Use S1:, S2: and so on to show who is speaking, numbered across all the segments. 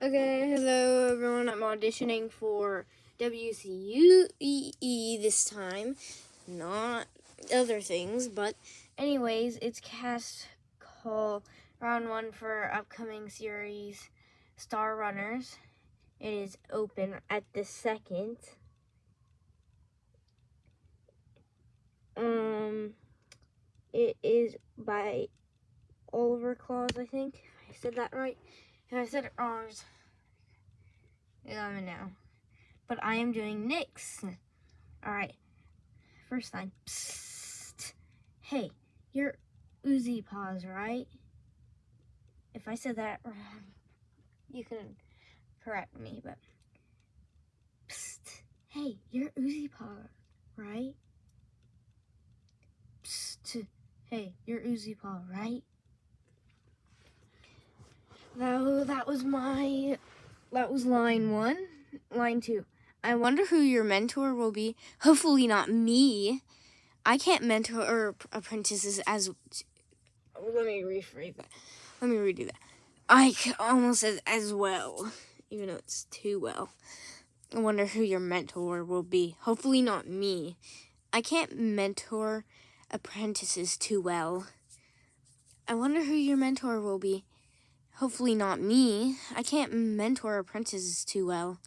S1: Okay, hello everyone. I'm auditioning for WCUEE this time, not other things, but anyways, it's cast call round 1 for upcoming series Star Runners. It is open at the 2nd. It is by Oliver Claus, I think. I said that right. If I said it wrong, let me know. But I am doing Nick's. Alright, first line. Psst. Hey, you're Uzi Paws, right? If I said that wrong, you can correct me, but psst. Hey, you're Uzi Paw, right? Psst. Hey, you're Uzi Paw, right? That was line 1. Line 2. I wonder who your mentor will be. Hopefully not me. I can't mentor apprentices as... Let me rephrase that. Let me redo that. I almost said as well, even though it's too well. I wonder who your mentor will be. Hopefully not me. I can't mentor apprentices too well. I wonder who your mentor will be. Hopefully not me. I can't mentor apprentices too well.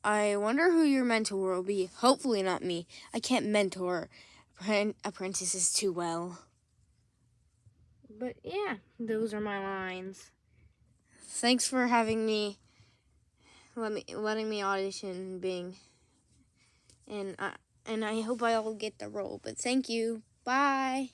S1: I wonder who your mentor will be. Hopefully not me. I can't mentor apprentices too well. But yeah, those are my lines. Thanks for having me, letting me audition Bing. And I hope I'll get the role. But thank you. Bye.